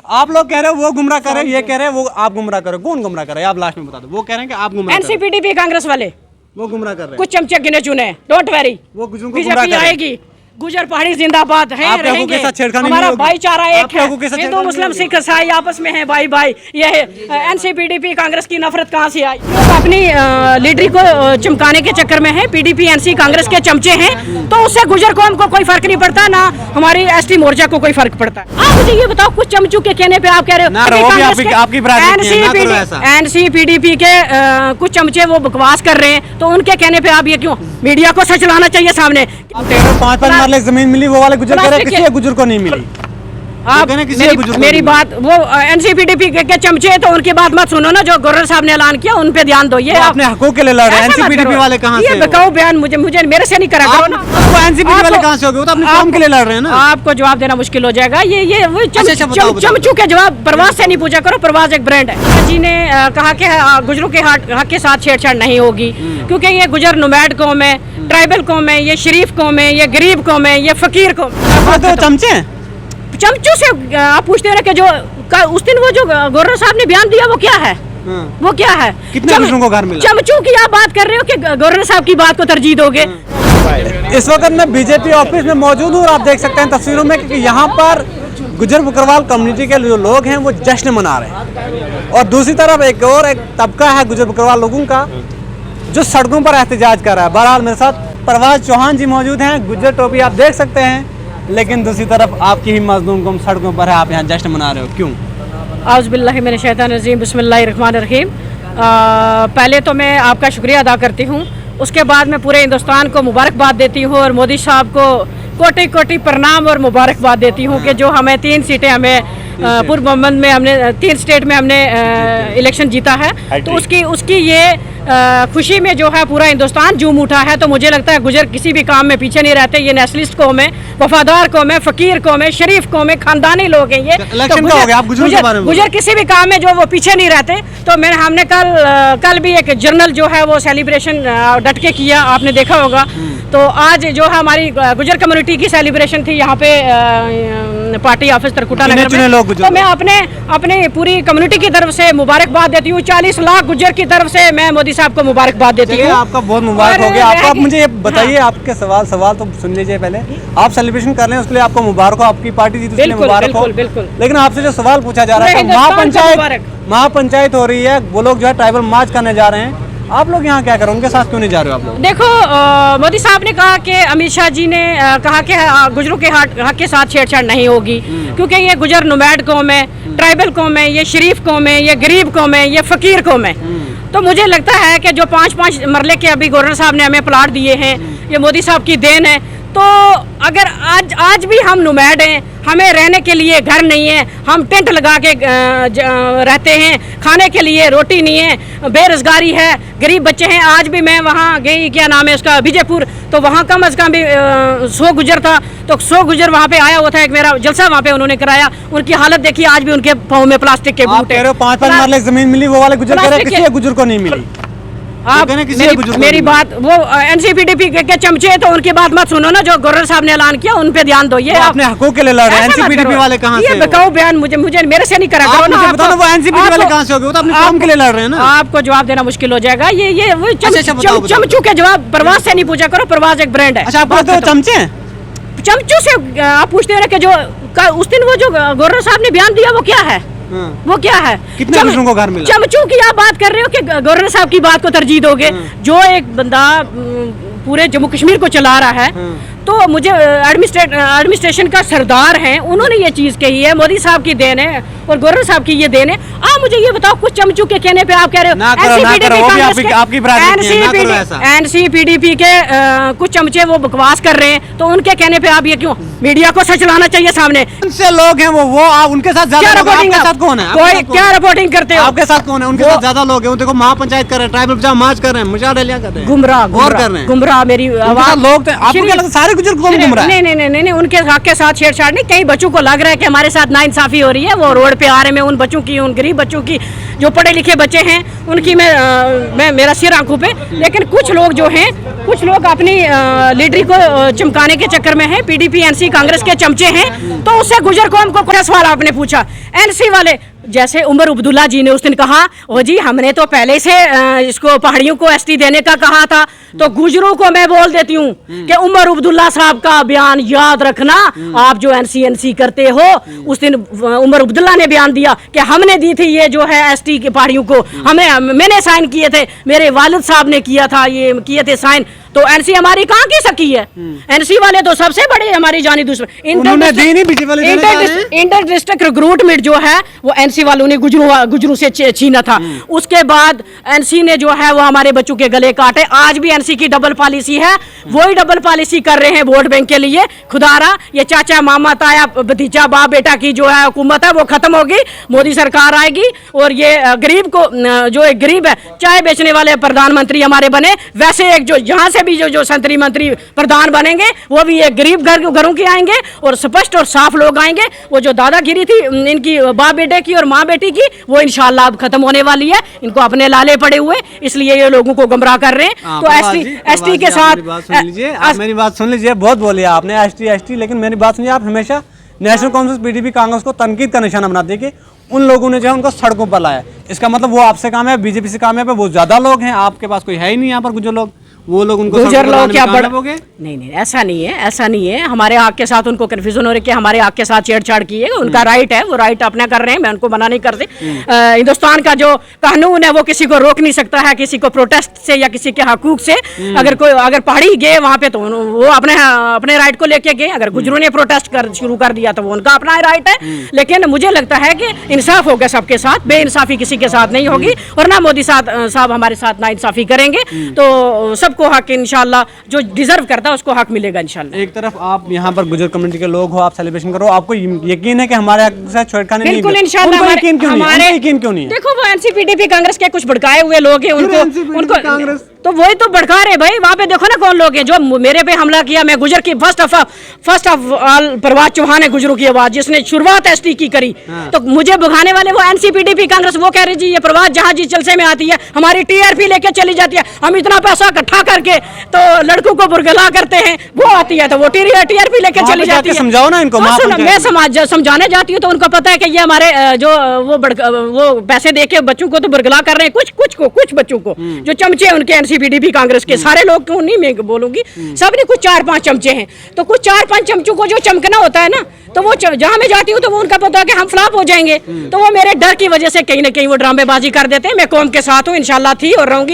आप लोग कह रहे हो वो गुमराह कर रहे हैं, ये कह रहे हैं वो आप गुमराह कर रहे हो। कौन गुमराह कर रहे हैं आप लास्ट में बता दो। वो कह रहे हैं कि आप गुमराह कर रहे एनसीपीडीपी कांग्रेस वाले हो, वो गुमराह कर रहे हैं। कुछ चमचे गिने चुने, डोंट वेरी, वो गुजरों को गुमराह कर बीजेपी रहे हैं। आएगी, गुजर पहाड़ी जिंदाबाद है, आप लोगों के रहेंगे। साथ छेड़खानी नहीं हमारा होगी। भाईचारा आप एक है, लोगों के साथ हिंदू छेड़खानी मुस्लिम नहीं सिख ईसाई आपस में है भाई भाई। ये एनसीपीडीपी कांग्रेस की नफरत कहाँ से आई? लोग अपनी लीडरी को चमकाने के चक्कर में है, पीडीपी एनसी कांग्रेस के चमचे हैं, तो उससे गुजर कौम को कोई फर्क नहीं पड़ता, ना हमारी एसटी मोर्चा को कोई फर्क पड़ता है। आप मुझे ये बताओ, कुछ चमचू के कहने पे आप कह रहे हो एनसीपीडीपी के कुछ चमचे वो बकवास कर रहे हैं, तो उनके कहने पे आप ये क्यों? मीडिया को सच लाना चाहिए सामने। 5-5 मारले जमीन मिली, वो वाले गुजर कह रहे हैं किसी गुजर को नहीं मिली। आप मेरी बात, वो एनसीपीडीपी के चमचे तो उनकी बात मत सुनो ना, जो गवर्नर साहब ने ऐलान किया उन पे ध्यान दो। ये अपने हकों के लिए लड़ रहे हैं। एनसीपीडीपी वाले कहां से? ये बताओ बयान मुझे मेरे से नहीं करा करो ना। आपको एनसीपीडीपी वाले कहां से हो गए? वो तो अपने काम के लिए लड़ रहे हैं ना। आपको जवाब देना मुश्किल हो जाएगा। ये वो चमचू के जवाब परवाज से नहीं पूछा करो, परवाज एक ब्रांड है। जी ने कहा कि गुजरों के हक के साथ छेड़छाड़ नहीं होगी, क्योंकि ये गुजर नोमैड कौम है, ट्राइबल कौम है, ये शरीफ कौम है, ये गरीब कौम है, ये फकीर कौम। तो चमचे चमचू से आप पूछते रहे कि जो उस दिन वो जो गवर्नर साहब ने बयान दिया वो क्या है? वो क्या है? कितने गुजरों को घर मिला? चमचू की आप बात कर रहे हो कि गवर्नर साहब की बात को तरजीह दोगे? इस वक्त मैं बीजेपी ऑफिस में मौजूद हूँ और आप देख सकते हैं तस्वीरों में कि यहाँ पर गुजर बकरवाल कम्युनिटी के जो लोग हैं वो जश्न मना रहे हैं, और दूसरी तरफ एक तबका है गुजर बकरवाल लोगों का जो सड़कों पर एहतजाज कर रहा है। बहरहाल मेरे साथ परवाज चौहान जी मौजूद हैं, गुजर टोपी आप देख सकते हैं, लेकिन दूसरी तरफ आपकी ही मजलूम कौम सड़कों पर है, आप यहाँ जश्न मना रहे हो, क्यों? आउज़ुबिल्लाहि मिनश शैतानिर रजीम, बिस्मिल्लाहिर्रहमानिर्रहीम। पहले तो मैं आपका शुक्रिया अदा करती हूँ, उसके बाद मैं पूरे हिंदुस्तान को मुबारकबाद देती हूँ और मोदी साहब को कोटि कोटि प्रणाम और मुबारकबाद देती हूँ कि जो हमें 3 सीटें हमें पूर्व मोहम्मद में हमने 3 स्टेट में हमने इलेक्शन जीता है, तो उसकी ये खुशी में जो है पूरा हिंदुस्तान झूम उठा है। तो मुझे लगता है गुजर किसी भी काम में पीछे नहीं रहते। ये नेशनलिस्ट कौम है, वफादार कौम है, फकीर कौम है, शरीफ कौम है, खानदानी लोग हैं ये। तो गुजर किसी भी काम में जो वो पीछे नहीं रहते। तो हमने कल भी एक जर्नल जो है वो सेलिब्रेशन डट के किया, आपने देखा होगा। तो आज जो है हमारी गुजर कम्युनिटी की सेलिब्रेशन थी यहाँ पे पार्टी ऑफिस तरकुटा नगर में। तो मैं अपने पूरी कम्युनिटी की तरफ से मुबारकबाद देती हूँ। 40 लाख गुजर की तरफ से मैं मोदी साहब को मुबारकबाद देती हूँ। आपका बहुत मुबारक हो गया। आप मुझे ये बताइए, आपके सवाल तो सुन लीजिए पहले। आप सेलिब्रेशन कर रहे हैं उसके लिए आपको मुबारक हो, आपकी पार्टी जीती उसके लिए मुबारक हो। लेकिन आपसे जो सवाल पूछा जा रहा है, महापंचायत हो रही है, वो लोग जो है ट्राइबल मार्च करने जा रहे हैं, आप लोग यहाँ क्या कर रहे हैं? उनके साथ क्यों नहीं जा रहे हो आप लोग? देखो, मोदी साहब ने कहा कि अमित शाह जी ने कहा कि गुजरों के हक के साथ छेड़छाड़ नहीं होगी, क्योंकि ये गुजर नोमैड कौम है, ट्राइबल कौम है, ये शरीफ कौम है, ये गरीब कौम है, ये फकीर कौम है। तो मुझे लगता है कि जो 5-5 मरले के अभी गवर्नर साहब ने हमें प्लाट दिए हैं, ये मोदी साहब की देन है। तो अगर आज भी हम नोमैड हैं, हमें रहने के लिए घर नहीं है, हम टेंट लगा के रहते हैं, खाने के लिए रोटी नहीं है, बेरोजगारी है, गरीब बच्चे हैं। आज भी मैं वहाँ गई, क्या नाम है उसका, विजयपुर, तो वहाँ कम अज़ कम भी 100 गुजर था, तो 100 गुजर वहाँ पे आया हुआ था। एक मेरा जलसा वहाँ पे उन्होंने कराया, उनकी हालत देखी, आज भी उनके पाँव में प्लास्टिक के बूट है। 5-5 मारले जमीन मिली, वो वाले गुजर कह रहे हैं किसी गुजर को नहीं मिली। आप मेरी बात, वो एनसीपीडीपी के चमचे तो उनकी बात मत सुनो ना, जो गवर्नर साहब ने ऐलान किया उन पे ध्यान दो। ये अपने हकों के लिए लड़ रहे हैं। एनसीपीडीपी वाले कहां से? ये बताओ बयान मुझे मेरे से नहीं करा करो ना। बताओ वो एनसीपीडीपी वाले कहां से हो गए? वो तो अपने काम के लिए लड़ रहे हैं ना। आपको जवाब देना मुश्किल हो जाएगा। ये वो चमचू के जवाब परवाज से नहीं पूछा करो, परवाज एक ब्रांड है। अच्छा, आप बोलते हो चमचे? चमचू से आप पूछते रहे कि जो उस दिन वो जो गवर्नर साहब ने बयान दिया वो क्या है? वो क्या है? कितने गुजरों को घर मिला? चमचू की आप बात कर रहे हो कि गवर्नर साहब की बात को तरजीह दोगे? जो एक बंदा पूरे जम्मू कश्मीर को चला रहा है, तो मुझे एडमिनिस्ट्रेशन का सरदार हैं, उन्होंने ये चीज़ कही है, मोदी साहब की देन है और गवर्नर साहब की ये देन है। आप मुझे ये बताओ, कुछ चमचू के कहने पे आप कह रहे हो एनसीपीडीपी के कुछ चमचे वो बकवास कर रहे हैं, तो उनके कहने पे आप ये क्यों? मीडिया को सच लाना चाहिए सामने। उनसे लोग हैं वो आप उनके साथ ज्यादा रिपोर्टिंग कौन है? कोई क्या रिपोर्टिंग करते हो? आपके साथ कौन है? उनके साथ ज्यादा लोग हैं। देखो महापंचायत कर रहे हैं, ट्राइबल मार्च कर रहे हैं, मुजाहिदा कर रहे हैं, गुमराह मेरी लोग आपको सारे गुजर कौन गुमराह? नहीं, उनके हक के साथ छेड़छाड़ नहीं। कई बच्चों को लग रहा है कि हमारे साथ नाइंसाफी हो रही है, वो रोड पे आ रहे हैं, उन बच्चों की, उन गरीब बच्चों की जो पढ़े लिखे बच्चे हैं उनकी मैं मेरा सिर आंखों पे, लेकिन कुछ लोग जो हैं, कुछ लोग अपनी लीडरी को चमकाने के चक्कर में हैं, पीडीपी एनसी कांग्रेस के चमचे हैं। तो उससे गुजर कौम को कोई सवाल आपने पूछा, एनसी वाले जैसे उमर अब्दुल्ला जी ने उस दिन कहा, ओ जी हमने तो पहले से इसको पहाड़ियों को एसटी देने का कहा था। तो गुजरों को मैं बोल देती हूँ कि उमर अब्दुल्ला साहब का बयान याद रखना। आप जो एनसी करते हो, उस दिन उमर अब्दुल्ला ने बयान दिया कि हमने दी थी ये जो है एसटी के पहाड़ियों को, मैंने साइन किए थे, मेरे वालिद साहब ने किया था, ये किए थे साइन। तो एनसी हमारी कहाँ की सकी है? एनसी वाले तो सबसे बड़े हमारी जानी दुश्मन। इंटर डिस्ट्रिक्ट रिक्रूटमेंट जो है वो एनसी वालों ने गुजरों से छीना था। उसके बाद एनसी ने जो है वो हमारे बच्चों के गले काटे। आज भी एनसी की डबल पॉलिसी है, वही डबल पॉलिसी कर रहे हैं वोट बैंक के लिए। खुदारा ये चाचा मामा ताया भतीजा बाप बेटा की जो है हुकूमत है वो खत्म होगी, मोदी सरकार आएगी और ये गरीब को, जो एक गरीब है, चाय बेचने वाले प्रधानमंत्री हमारे बने, वैसे एक जो यहाँ से भी जो संतरी मंत्री प्रधान बनेंगे वो भी एक गरीब घरों के आएंगे और स्पष्ट और साफ लोग आएंगे। वो जो दादागिरी थी इनकी बाप बेटे की और माँ बेटी की, वो इंशाल्लाह अब खत्म होने वाली है। इनको अपने लाले पड़े हुए, इसलिए ये लोगों को गुमराह कर रहे हैं। तो एसटी के साथ मेरी बात सुन लीजिए, बहुत बोलिए आपने एसटी, लेकिन मेरी बात सुनिए, आप हमेशा नेशनल कांग्रेस पीडीपी कांग्रेस को तनकीद का निशाना बनाते कि उन लोगों ने जो है उनको सड़कों पर लाया। इसका मतलब वो आपसे काम है, बीजेपी से काम है, वो ज्यादा लोग हैं, आपके पास कोई है ही नहीं यहाँ पर गुजर लोग, वो लोग उनको गुजर लोग क्या बड़ोगे? नहीं, ऐसा नहीं है। हमारे आग के साथ उनको कन्फ्यूजन हो रही है, हमारे आग के साथ छेड़छाड़ की है, उनका राइट है, वो राइट अपना कर रहे हैं, मैं उनको मना नहीं करती। हिंदुस्तान का जो कानून है वो किसी को रोक नहीं सकता है, किसी को प्रोटेस्ट से या किसी के हकूक से। अगर पहाड़ी गए वहाँ पे तो वो अपने राइट को लेके गए, अगर गुजरों ने प्रोटेस्ट शुरू कर दिया तो वो उनका अपना राइट है। लेकिन मुझे लगता है कि इंसाफ होगा सबके साथ, बेइंसाफी किसी के साथ नहीं होगी, और ना मोदी साहब हमारे साथ ना इंसाफी करेंगे। तो सबको हक इंशाल्लाह जो डिजर्व करता है उसको हक मिलेगा इंशाल्लाह। एक तरफ आप यहाँ पर गुजर कम्युनिटी के लोग हो, आप सेलिब्रेशन करो, आपको यकीन है कि हमारे साथ छेड़खानी नहीं? बिल्कुल इंशाल्लाह। यकीन क्यों नहीं है? देखो वो एनसीपीडीपी कांग्रेस के कुछ भड़काए हुए लोग हैं, उनको कांग्रेस तो वही तो भड़का रहे भाई। वहाँ पे देखो ना कौन लोग हैं जो मेरे पे हमला किया। मैं गुजर की फर्स्ट ऑफ ऑल प्रभात चौहान है गुजरों की आवाज, जिसने शुरुआत एसटी की करी। तो मुझे भगाने वाले वो एनसीपीडीपी कांग्रेस, वो कह रही जी ये प्रभात जहाँ जी जलसे में आती है, हमारी टीआरपी लेके चली जाती है, हम इतना पैसा इकट्ठा करके तो लड़कों को बुरगला करते हैं, वो आती है तो वो टीआरपी लेके चली जाती है। समझाओ ना इनको। मैं समझाने जाती हूँ तो उनको पता है कि ये हमारे जो वो पैसे दे के बच्चों को तो बुरगला कर रहे हैं, कुछ बच्चों को जो चमचे उनके एनसीपीडीपी कांग्रेस के, सारे लोग क्यों नहीं मैं बोलूंगी, सब ने कुछ 4-5 चमचे हैं। तो कुछ 4-5 चमचों को जो चमकना होता है ना, तो वो जहां मैं जाती हूँ तो वो उनका पता है कि हम फ्लॉप हो जाएंगे, तो वो मेरे डर की वजह से कहीं ना कहीं वो ड्रामेबाजी कर देते हैं। मैं कौम के साथ हूँ, इंशाल्लाह थी और रहूंगी।